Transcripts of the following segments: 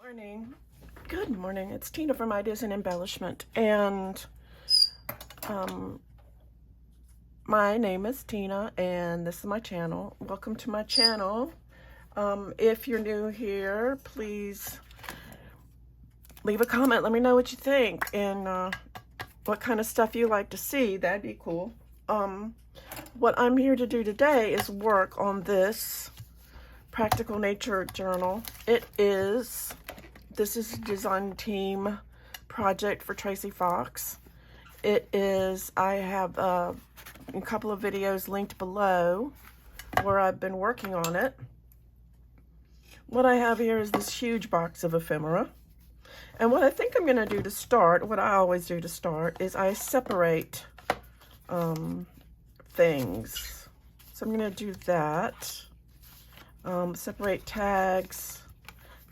Morning. Good morning. It's Tina from Ideas and Embellishment, and my name is Tina, and this is my channel. Welcome to my channel. If you're new here, please leave a comment. Let me know what you think and what kind of stuff you like to see. That'd be cool. What I'm here to do today is work on this Practical Nature journal. This is a design team project for Tracie Fox. I have a couple of videos linked below where I've been working on it. What I have here is this huge box of ephemera. And what I think I'm going to do to start, what I always do to start, is I separate things. So I'm going to do that. Separate tags,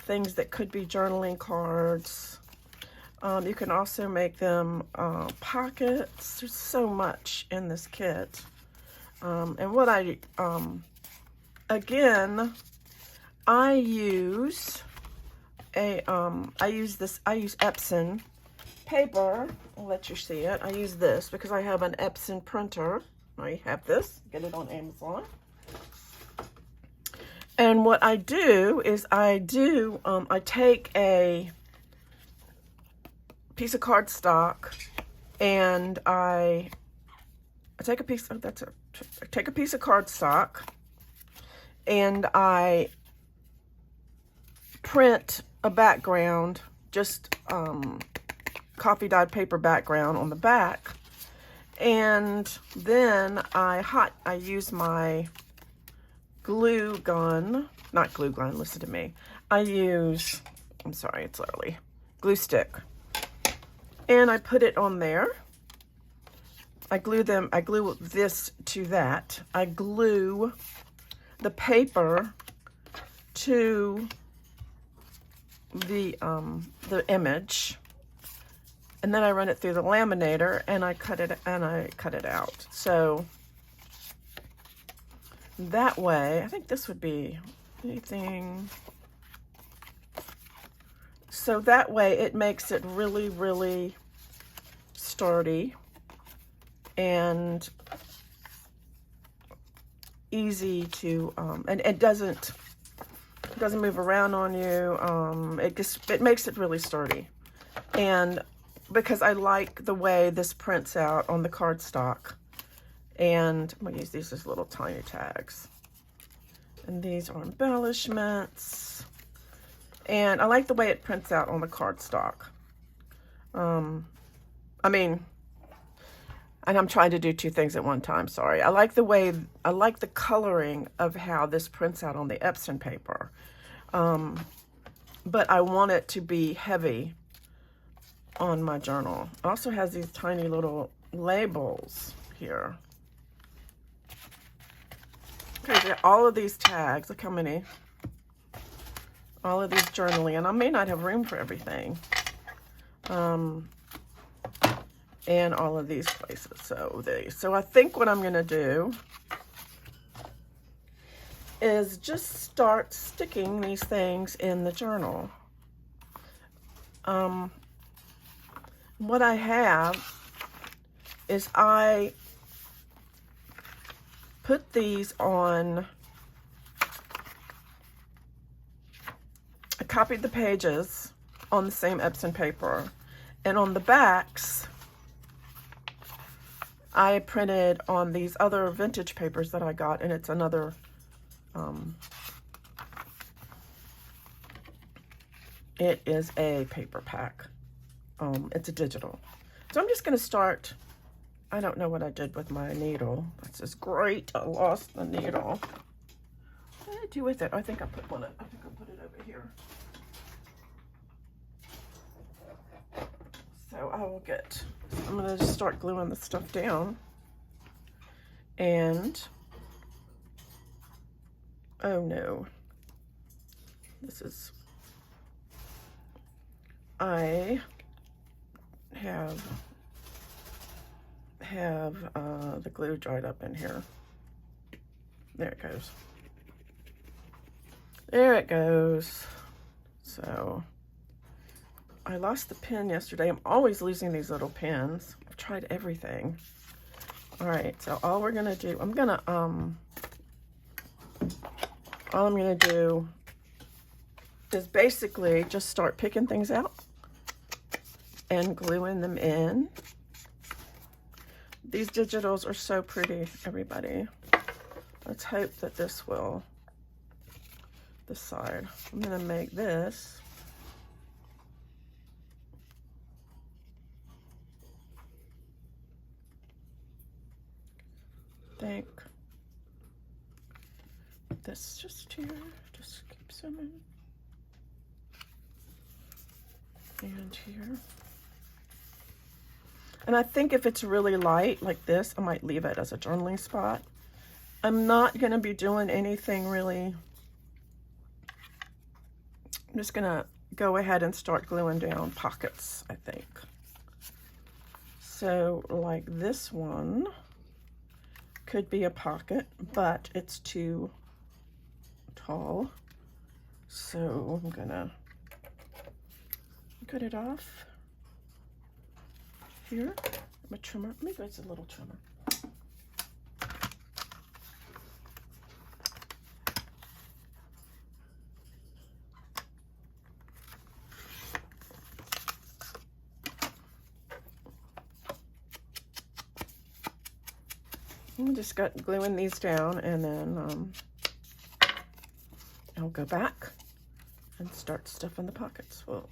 things that could be journaling cards. You can also make them pockets. There's so much in this kit. And what I use Epson paper. I'll let you see it. I use this because I have an Epson printer. I have this. Get it on Amazon. And what I do is I take a piece of cardstock and I take a piece of cardstock and I print a background, just coffee dyed paper background on the back, and then I use my glue gun, not glue gun, listen to me. I'm sorry, it's literally glue stick. And I put it on there. I glue this to that. I glue the paper to the image. And then I run it through the laminator and I cut it out. So that way, I think this would be anything. So that way it makes it really, really sturdy and easy to, and it doesn't move around on you. It makes it really sturdy. And because I like the way this prints out on the cardstock. And I'm going to use these as little tiny tags. And these are embellishments. And I like the way it prints out on the cardstock. And I'm trying to do two things at one time, sorry. I like the coloring of how this prints out on the Epson paper. But I want it to be heavy on my journal. It also has these tiny little labels here. Okay, all of these tags, look how many. All of these journaling, and I may not have room for everything. And all of these places. So I think what I'm going to do is just start sticking these things in the journal. What I have is I put these on, I copied the pages on the same Epson paper, and on the backs, I printed on these other vintage papers that I got, and it's another, it is a paper pack. It's a digital. So I'm just going to start. I don't know what I did with my needle. This is great. I lost the needle. What did I do with it? I think I put it over here. So I'm going to just start gluing the stuff down. And, oh no. I have the glue dried up in here. There it goes. There it goes. So I lost the pen yesterday. I'm always losing these little pens. I've tried everything. All right, so all we're gonna do, all I'm gonna do is basically just start picking things out and gluing them in. These digitals are so pretty, everybody. Let's hope that this will, this side. I'm gonna make this. Think this just here, just keep zooming. And here. And I think if it's really light like this, I might leave it as a journaling spot. I'm not going to be doing anything really. I'm just going to go ahead and start gluing down pockets, I think. So like this one could be a pocket, but it's too tall. So I'm going to cut it off here. My trimmer, maybe it's a little trimmer. I'm just gluing these down, and then I'll go back and start stuffing the pockets full.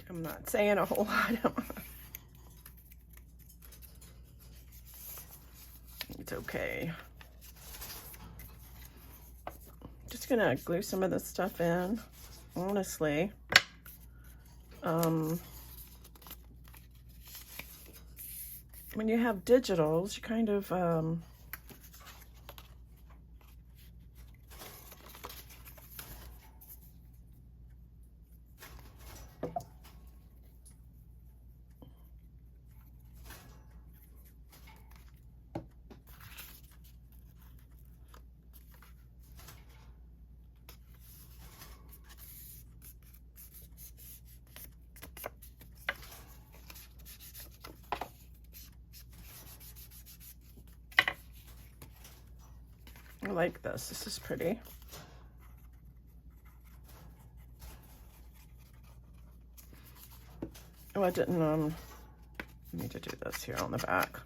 I'm not saying a whole lot. It's okay. Just gonna glue some of this stuff in, honestly. When you have digitals, you kind of like this. This is pretty. Oh, I didn't need to do this here on the back,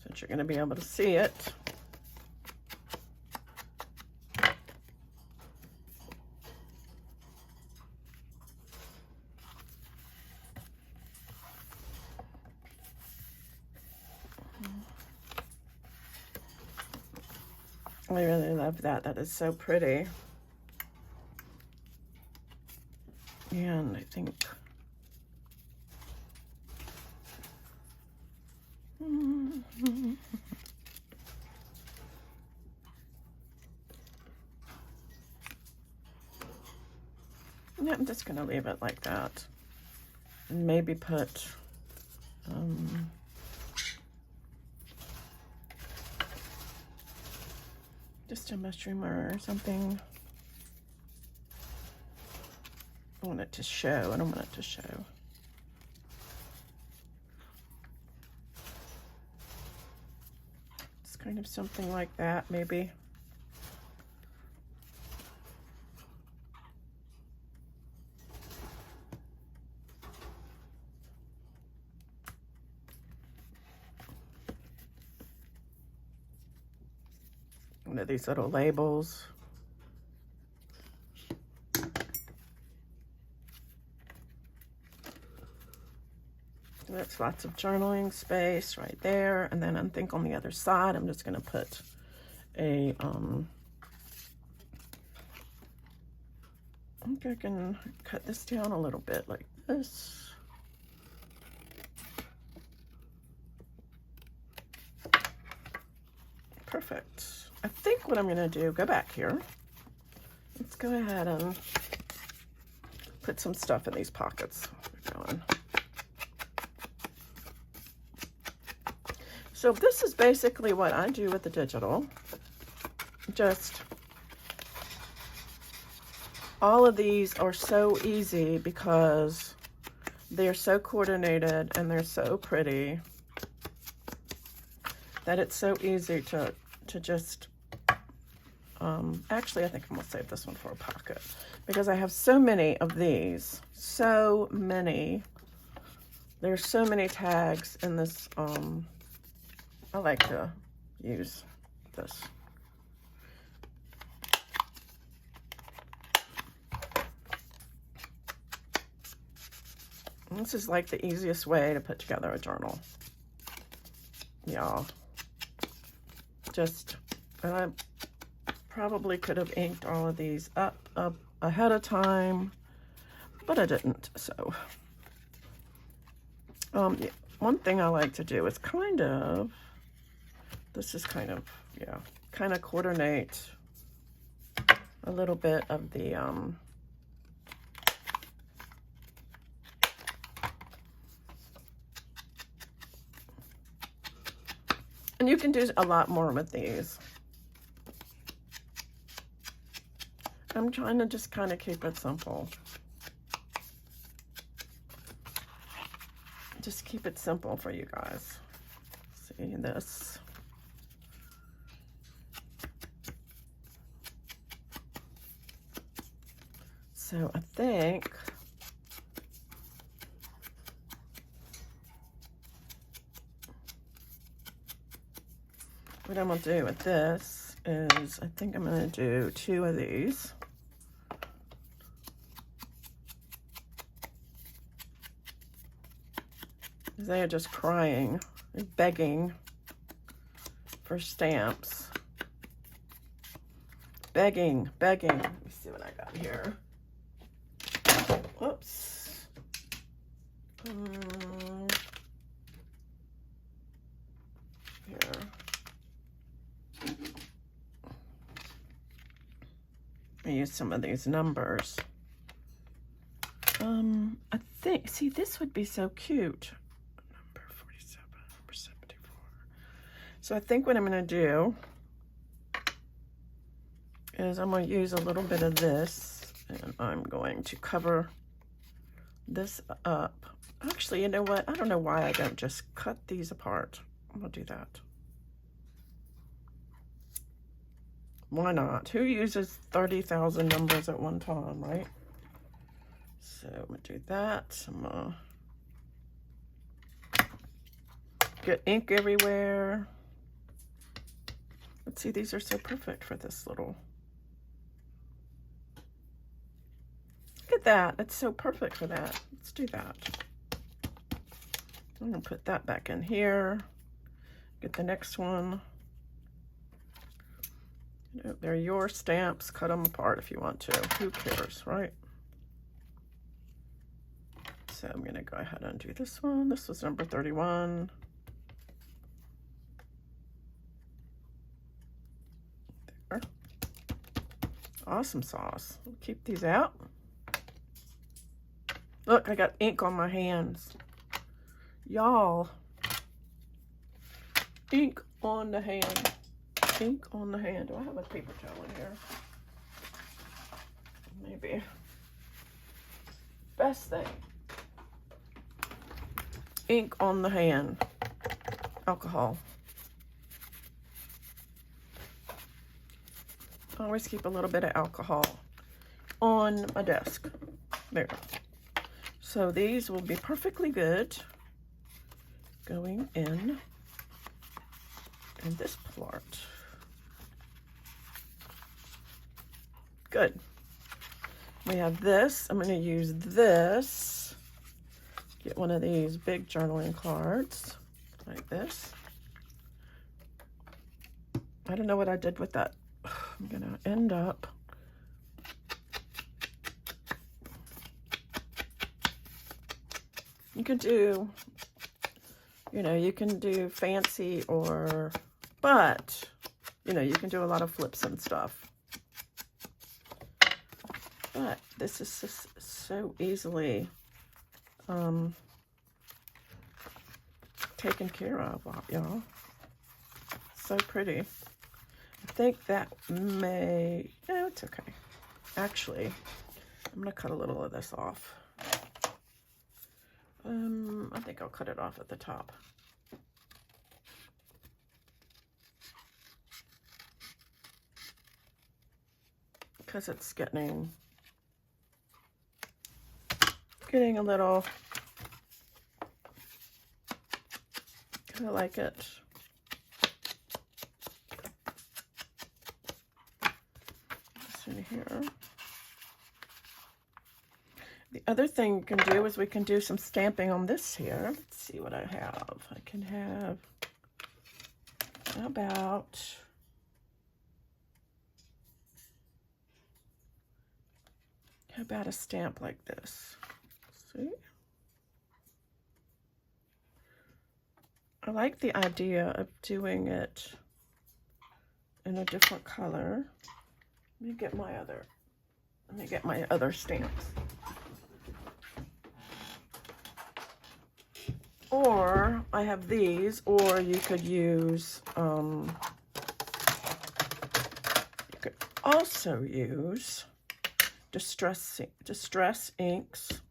since you're going to be able to see it. I really love that. That is so pretty. And I think yeah, I'm just gonna leave it like that, and maybe put just a mushroom or something. I want it to show. I don't want it to show. It's kind of something like that, maybe. One of these little labels. That's lots of journaling space right there. And then I think on the other side, I'm just going to put a, I think I can cut this down a little bit like this. Perfect. I think what I'm going to do, go back here. Let's go ahead and put some stuff in these pockets. Going. So this is basically what I do with the digital. Just all of these are so easy because they're so coordinated and they're so pretty that it's so easy to just, actually I think I'm gonna save this one for a pocket because I have so many of these, so many. There's so many tags in this, I like to use this. And this is like the easiest way to put together a journal. Y'all. Just, and I probably could have inked all of these up ahead of time, but I didn't, so. Yeah, one thing I like to do is kind of, this is kind of, yeah, kind of coordinate a little bit of the, and you can do a lot more with these. I'm trying to just kind of keep it simple. Just keep it simple for you guys. See this. So I think what I'm gonna do with this is I think I'm gonna do 2 of these. They are just crying, begging for stamps. Begging. Let me see what I got here. Whoops. Here. I use some of these numbers. I think, see, this would be so cute. Number 47, number 74. So I think what I'm going to do is I'm going to use a little bit of this, and I'm going to cover this up. Actually, you know what? I don't know why I don't just cut these apart. I'm going to do that. Why not? Who uses 30,000 numbers at one time, right? So I'm gonna do that. I'm gonna get ink everywhere. Let's see, these are so perfect for this little. Look at that. It's so perfect for that. Let's do that. I'm gonna put that back in here. Get the next one. They're your stamps. Cut them apart if you want to. Who cares, right? So I'm gonna go ahead and do this one. This was number 31. There. Awesome sauce. We'll keep these out. Look, I got ink on my hands. Y'all. Ink on the hand. Ink on the hand. Do I have a paper towel in here? Maybe. Best thing. Ink on the hand. Alcohol. I always keep a little bit of alcohol on my desk. There. So these will be perfectly good going in this part. Good. We have this. I'm going to use this. Get one of these big journaling cards like this. I don't know what I did with that. I'm going to end up you can do, you know, you can do fancy or, but, you know, you can do a lot of flips and stuff. But this is just so easily taken care of, y'all. So pretty. I think that may, no, it's okay. Actually, I'm gonna cut a little of this off. I think I'll cut it off at the top. Because it's getting a little, kind of like it. This in here. The other thing you can do is we can do some stamping on this here. Let's see what I have. I can have, how about a stamp like this? See? I like the idea of doing it in a different color. Let me get my other stamps. Or I have these, or you could use, you could also use distress inks.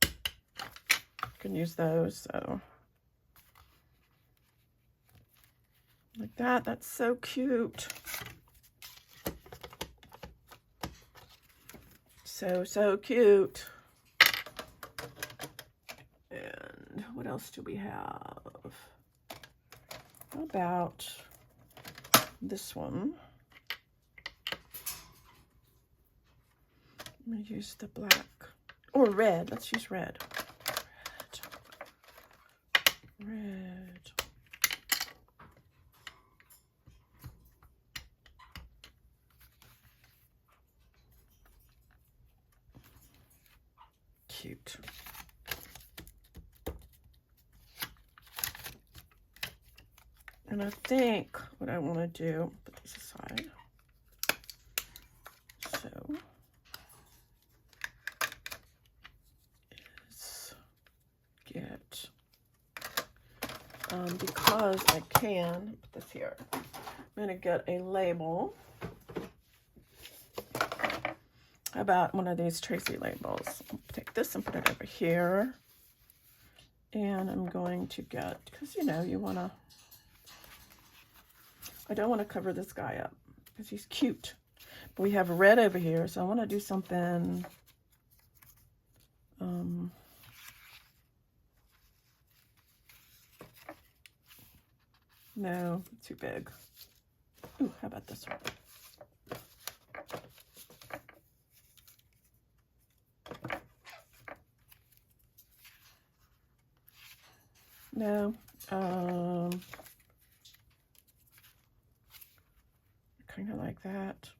You can use those, so like that. That's so cute. So cute. And what else do we have? How about this one? I'm going to use the black or red. Let's use red. Red. Cute. And I think what I want to do, put these aside. So is get, because I can, put this here, I'm going to get a label. How about one of these Tracie labels? I'll take this and put it over here. And I'm going to get, because you know, you want to, I don't want to cover this guy up because he's cute. But we have red over here, so I want to do something. No, too big. Ooh, how about this one? No, kind of like that.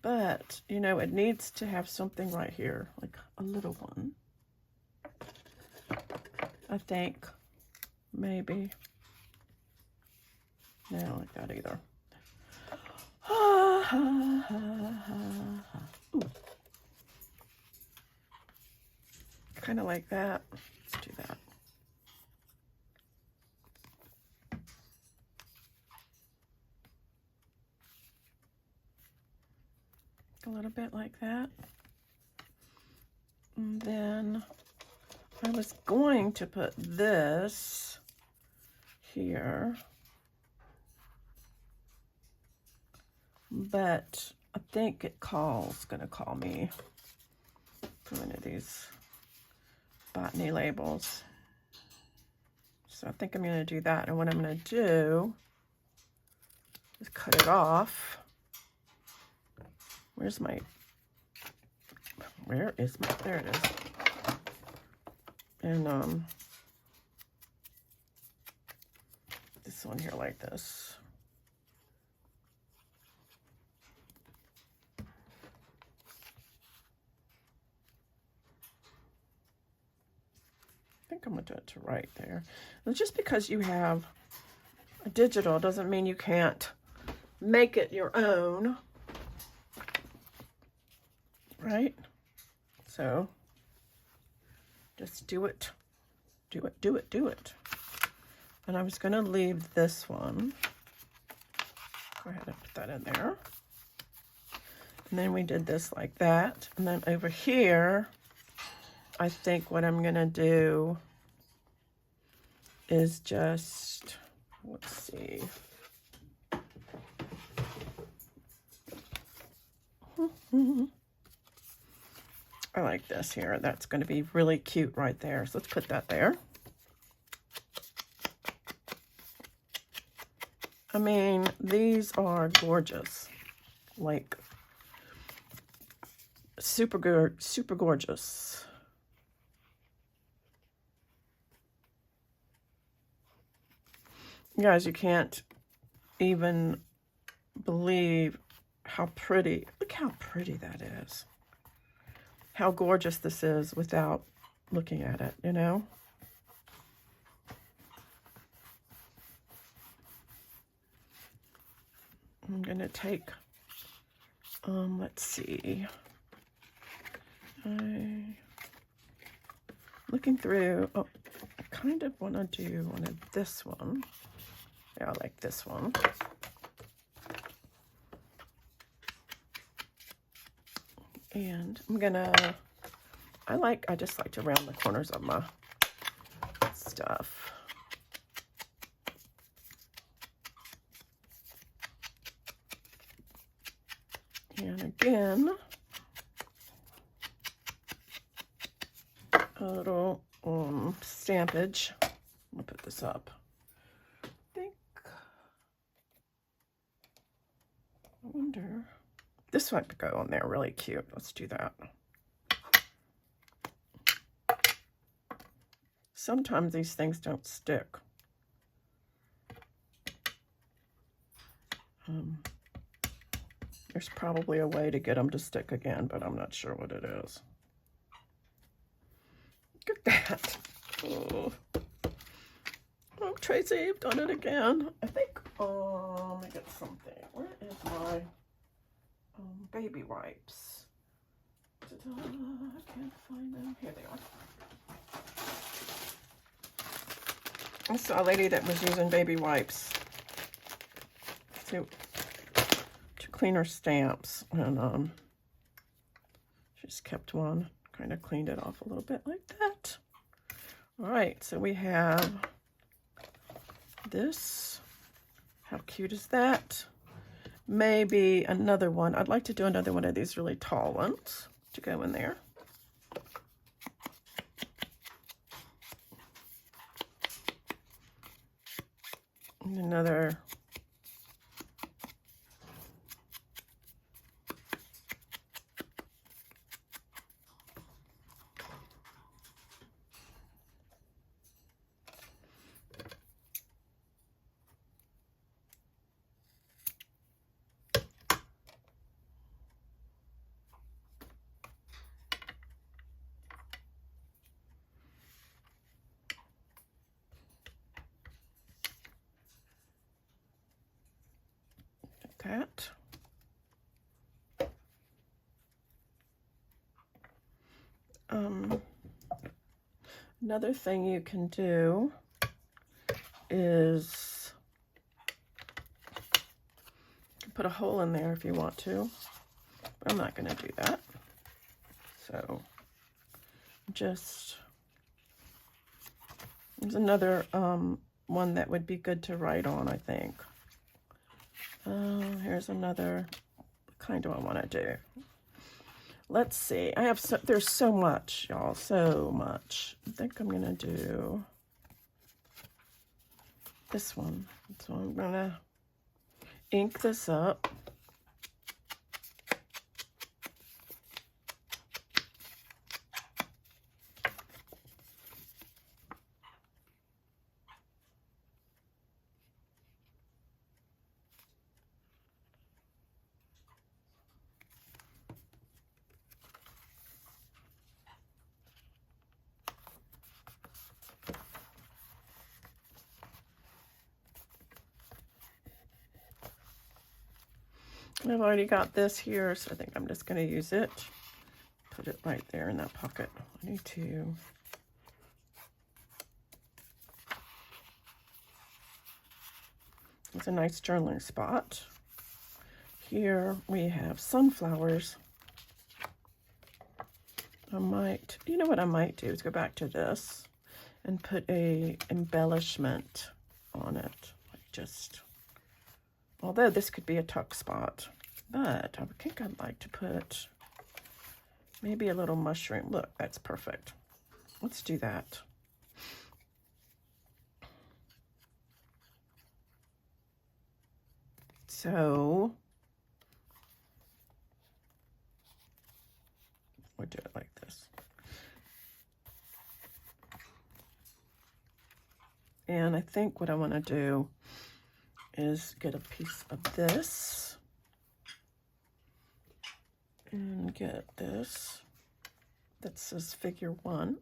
But, you know, it needs to have something right here, like a little one. I think, maybe. No, I don't like that either. Kind of like that. Let's do that. A little bit like that. And then I was going to put this here, but I think it's gonna call me for one of these botany labels. So I think I'm gonna do that. And what I'm gonna do is cut it off. Where is my, there it is. And this one here like this. I think I'm gonna do it to right there. And just because you have a digital doesn't mean you can't make it your own. Right? So just do it. Do it, do it, do it. And I was going to leave this one. Go ahead and put that in there. And then we did this like that. And then over here, I think what I'm going to do is just, let's see. I like this here. That's going to be really cute right there. So let's put that there. I mean, these are gorgeous. Like, super gorgeous. You guys, you can't even believe how pretty. Look how pretty that is. How gorgeous this is without looking at it, you know? I'm gonna take, let's see. Looking through, oh, I kind of want to do one of this one. Yeah, I like this one. And I'm gonna, I just like to round the corners of my stuff. And again, a little stampage. I'll put this up. I wonder. This one could go on there really cute. Let's do that. Sometimes these things don't stick. There's probably a way to get them to stick again, but I'm not sure what it is. Look at that. Oh, Tracie, you've done it again. I think, let me get something. Where is my baby wipes? Ta-da. I can't find them. Here they are. I saw a lady that was using baby wipes to clean her stamps, and she just kept one, kind of cleaned it off a little bit like that. All right, so we have this. How cute is that? Maybe another one. I'd like to do another one of these really tall ones to go in there. And another. That. Another thing you can do is put a hole in there if you want to, but I'm not going to do that. So just, there's another one that would be good to write on, I think. Here's another. What kind do I want to do? Let's see. I have there's so much, y'all, so much. I think I'm gonna do this one. So I'm gonna ink this up. I've already got this here, so I think I'm just going to use it. Put it right there in that pocket. I need to. It's a nice journaling spot. Here we have sunflowers. I might, you know what I might do is go back to this and put a embellishment on it. Like just, although this could be a tuck spot, but I think I'd like to put maybe a little mushroom. Look, that's perfect. Let's do that. So we'll do it like this. And I think what I want to do is get a piece of this and get this that says figure 1.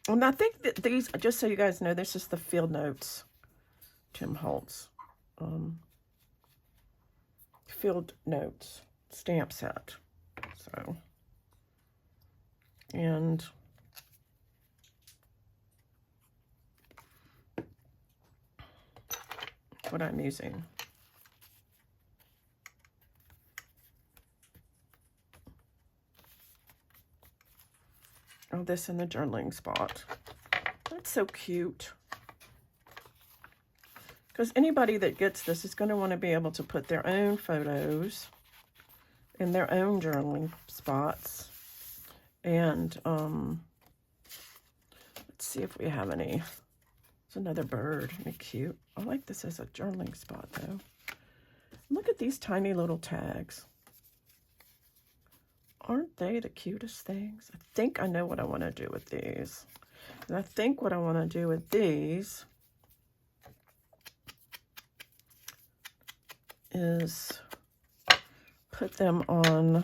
And I think that these, just so you guys know, this is the Field Notes Tim Holtz Field Notes stamp set. So, and what I'm using. Oh, this in the journaling spot. That's so cute. Because anybody that gets this is going to want to be able to put their own photos in their own journaling spots. And let's see if we have any. It's another bird. Isn't it cute? I like this as a journaling spot, though. Look at these tiny little tags. Aren't they the cutest things? I think I know what I want to do with these. And I think what I want to do with these is put them on,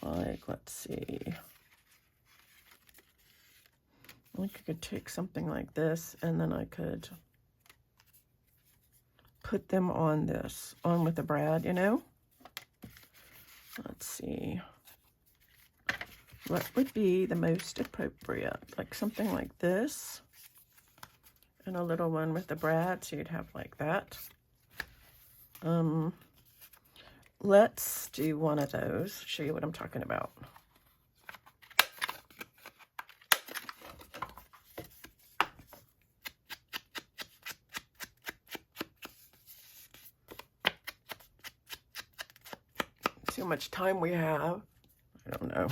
like, let's see. I think I could take something like this, and then I could put them on this, on with the brad, you know? Let's see. What would be the most appropriate? Like something like this, and a little one with the brad, so you'd have like that. Let's do one of those, show you what I'm talking about. see how much time we have. I don't know.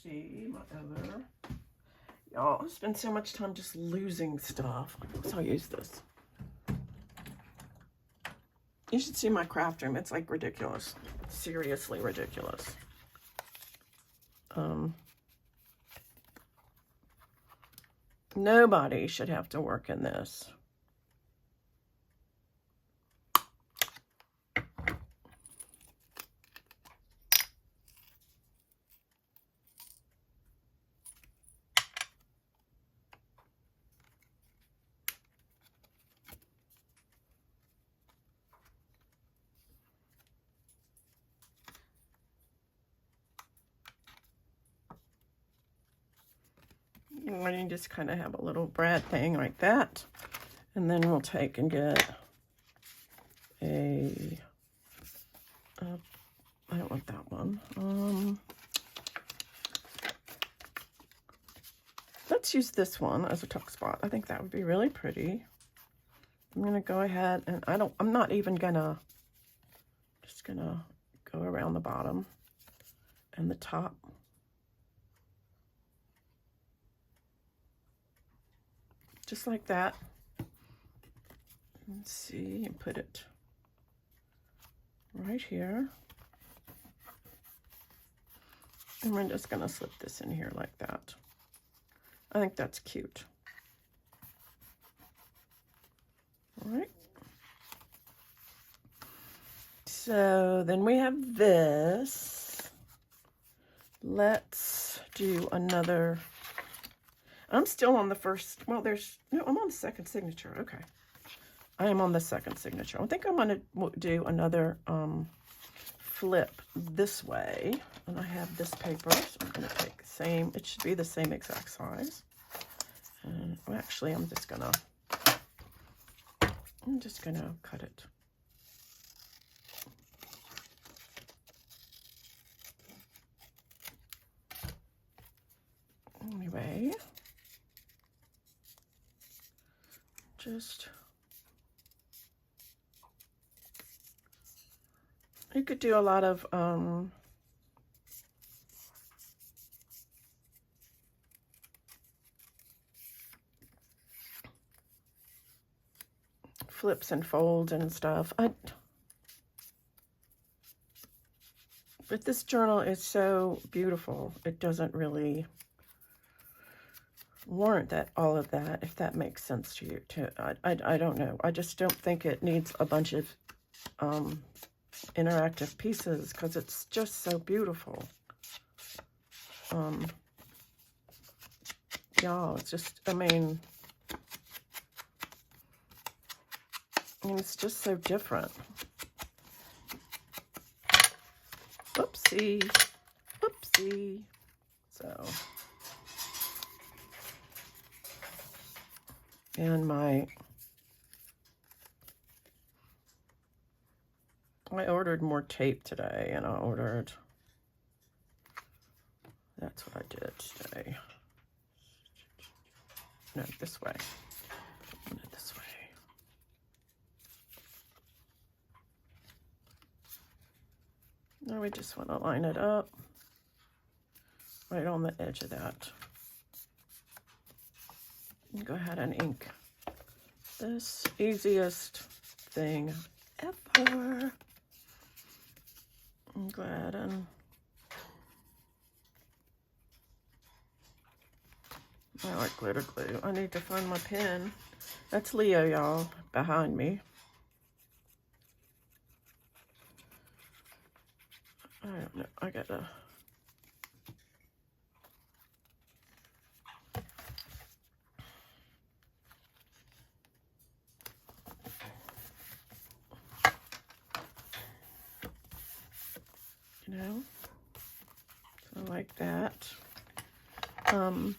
See my other, y'all, I spend so much time just losing stuff. So I'll use this. You should see my craft room. It's like ridiculous. Seriously ridiculous. Nobody should have to work in this. And you just kind of have a little brad thing like that. And then we'll take and get a, I don't want that one. Let's use this one as a tuck spot. I think that would be really pretty. I'm gonna go ahead and I'm not even gonna, just gonna go around the bottom and the top. Just like that. Let's see, and put it right here. And we're just gonna slip this in here like that. I think that's cute. All right. So then we have this. Let's do another. I'm still on the first, well, no, I'm on the second signature. Okay. I am on the second signature. I think I'm going to do another flip this way. And I have this paper, so I'm going to take the same, it should be the same exact size. And well, actually, I'm just going to cut it. Anyway. You could do a lot of flips and folds and stuff. But this journal is so beautiful. It doesn't really warrant that all of that, if that makes sense to you too. I don't know. I just don't think it needs a bunch of interactive pieces because it's just so beautiful. Y'all, it's just, I mean, it's just so different. Whoopsie. Whoopsie. So, and I ordered more tape today, and I ordered, that's what I did today. No, this way. No, this way. Now we just want to line it up right on the edge of that. And go ahead and ink this. Easiest thing ever. I'm glad. And I like glitter glue. I need to find my pen. That's Leo, y'all, behind me. I don't know. I gotta you know, so like that. And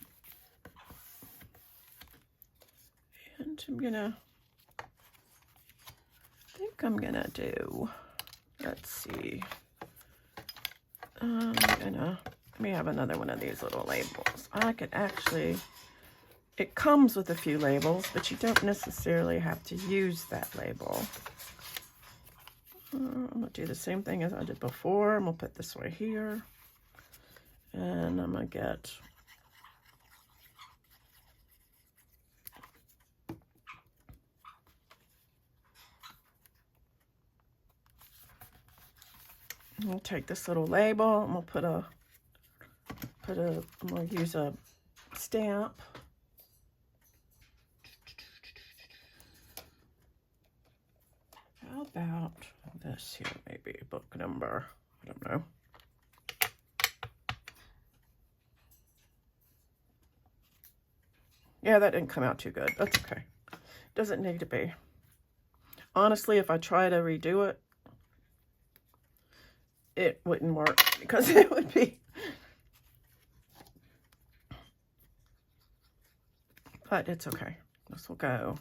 I'm gonna do, let's see, let me have another one of these little labels. I could actually, it comes with a few labels, but you don't necessarily have to use that label. I'm gonna do the same thing as I did before. I'm gonna put this right here, and I'm gonna get I'll take this little label. I'm gonna I'm gonna use a stamp. How about this here? Maybe book number. I don't know. Yeah, that didn't come out too good. That's okay. Doesn't need to be. Honestly, if I try to redo it, it wouldn't work because it would be. But it's okay. This will go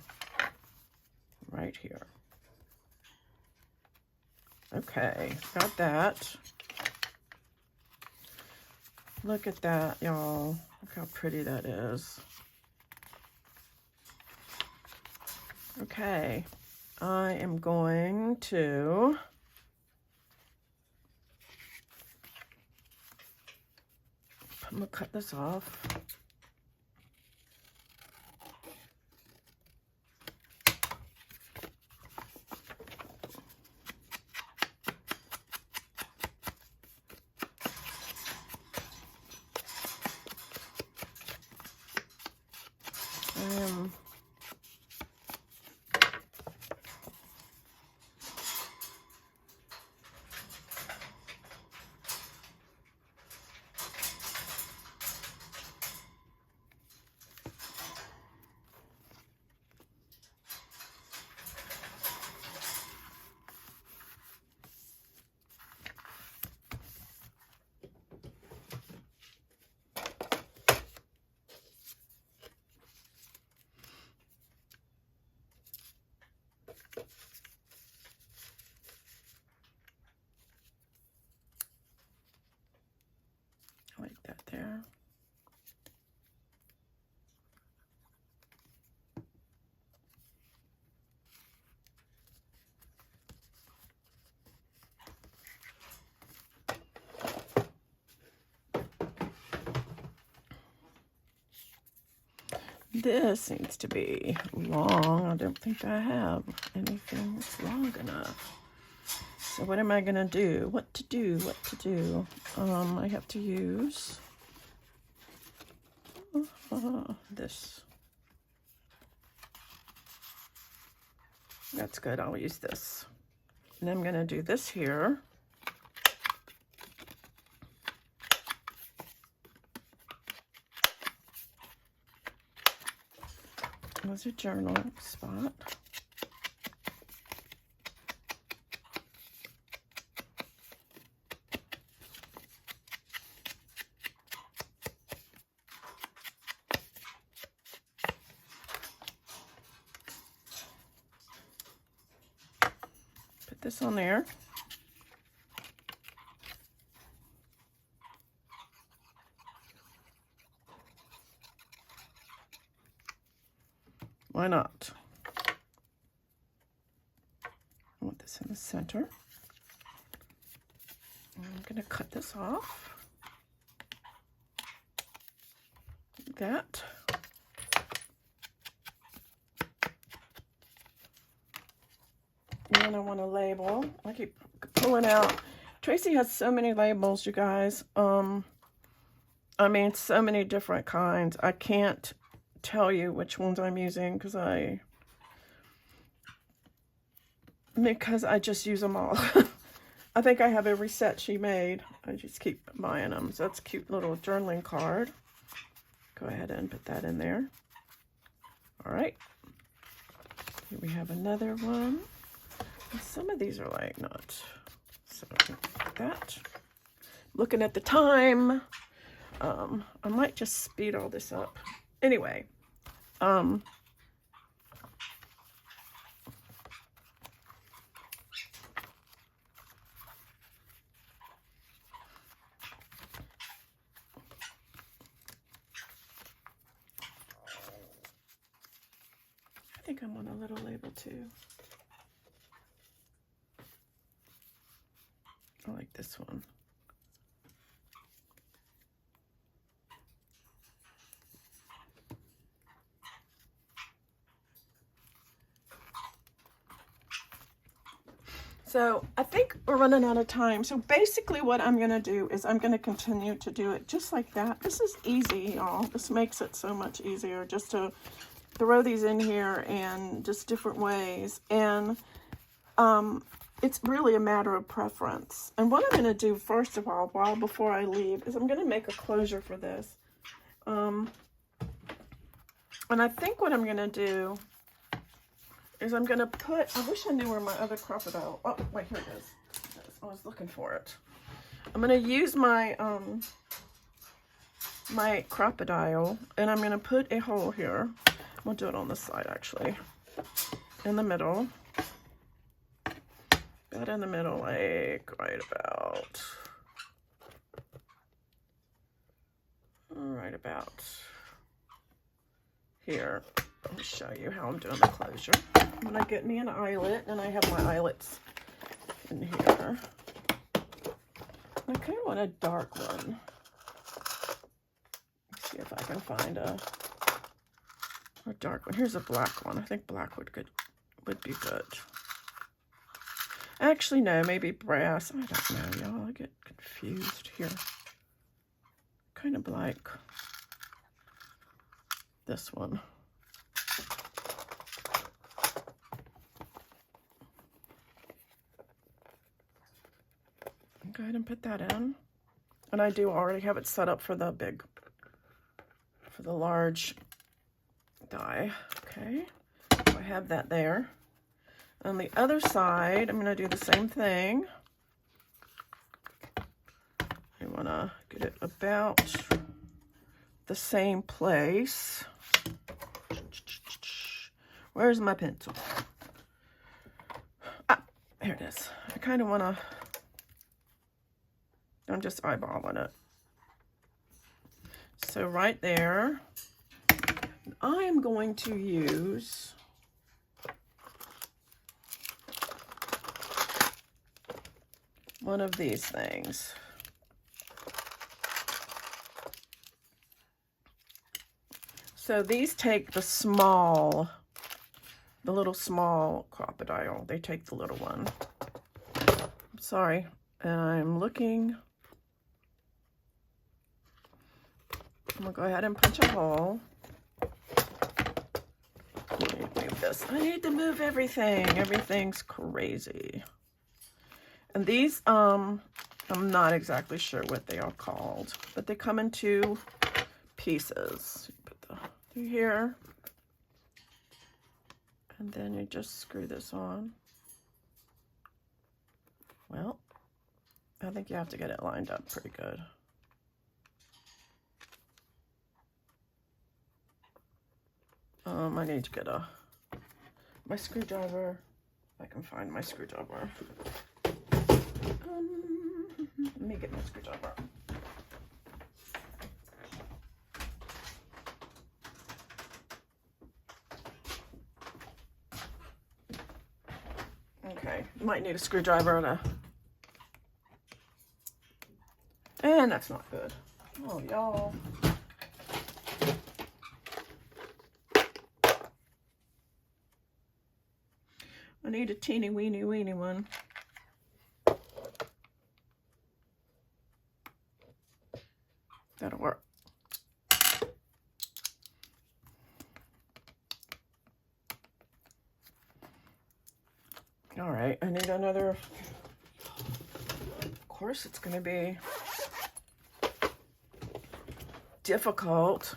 right here. Okay, got that. Look at that, y'all. Look how pretty that is. Okay, I am going to I'm gonna cut this off. Like that there. This needs to be long. I don't think I have anything that's long enough. So what am I gonna do? What to do? I have to use this. That's good. I'll use this. And I'm gonna do this here. There's a journal spot. Put this on there. Why not? I want this in the center. I'm going to cut this off. Like that. And I want a label. I keep pulling out. Tracie has so many labels, you guys. I mean, so many different kinds. I can't tell you which ones I'm using because I just use them all. I think I have every set she made. I just keep buying them. So that's a cute little journaling card. Go ahead and put that in there. All right. Here we have another one. And some of these are like not so like that. looking at the time. I might just speed all this up. Anyway, I think I want a little label too. I like this one. So I think we're running out of time. So basically what I'm going to do is I'm going to continue to do it just like that. This is easy, y'all. This makes it so much easier just to throw these in here and just different ways. And it's really a matter of preference. And what I'm going to do first of all, before I leave, is I'm going to make a closure for this. And I think what I'm going to do is I'm going to put, I wish I knew where my other crocodile, oh, wait, here it is. I was looking for it. I'm going to use my, my crocodile, and I'm going to put a hole here. We'll do it on this side, actually. In the middle. Got in the middle, like, right about here. Let me show you how I'm doing the closure. I'm going to get me an eyelet, and I have my eyelets in here. I kind of want a dark one. Let's see if I can find a dark one. Here's a black one. I think black would be good. Actually, no, maybe brass. I don't know, y'all. I get confused here. Kind of like this one. Go ahead and put that in. And I do already have it set up for the large die. Okay, so I have that there. On the other side, I'm going to do the same thing. I want to get it about the same place. Where's my pencil? Ah, here it is. I kind of want to, I'm just eyeballing it. So right there, I am going to use one of these things. So these take the little small crocodile. They take the little one. I'm sorry. And I'm looking. I'm gonna go ahead and punch a hole. Let me move this. I need to move everything. Everything's crazy. And these, I'm not exactly sure what they are called, but they come in 2 pieces. You put the through here, and then you just screw this on. Well, I think you have to get it lined up pretty good. I need to get my screwdriver. If I can find my screwdriver. Let me get my screwdriver. Okay, you might need a screwdriver and that's not good. Oh, y'all. I need a teeny weeny one. That'll work. All right, I need another. Of course, it's going to be difficult.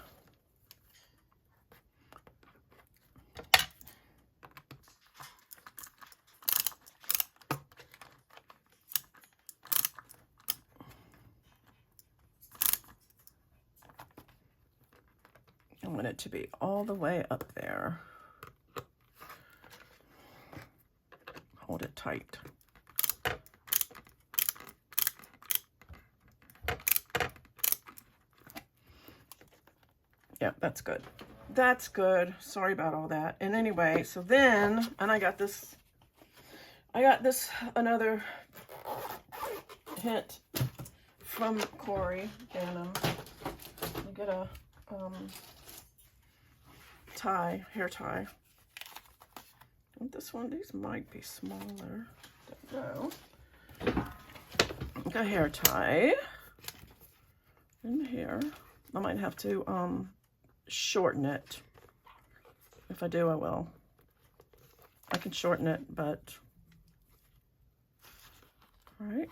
want it to be all the way up there. Hold it tight. Yeah, that's good. That's good. Sorry about all that. And anyway, so then, and I got this, another hint from Corey, and I get a tie, hair tie. And this one, these might be smaller. Don't know. Got a hair tie in here. I might have to shorten it. If I do, I will. I can shorten it, but all right.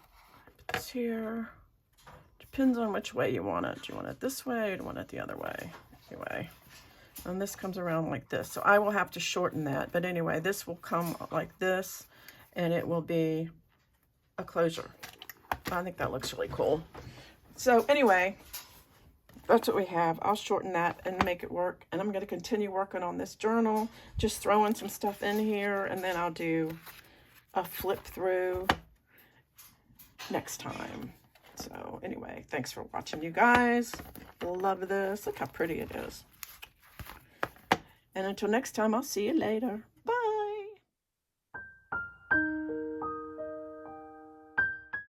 Put this here. Depends on which way you want it. Do you want it this way or do you want it the other way? Anyway, and this comes around like this. So I will have to shorten that. But anyway, this will come like this, and it will be a closure. I think that looks really cool. So anyway, that's what we have. I'll shorten that and make it work. And I'm going to continue working on this journal, just throwing some stuff in here, and then I'll do a flip through next time. So anyway, thanks for watching, you guys. Love this. Look how pretty it is. And until next time, I'll see you later.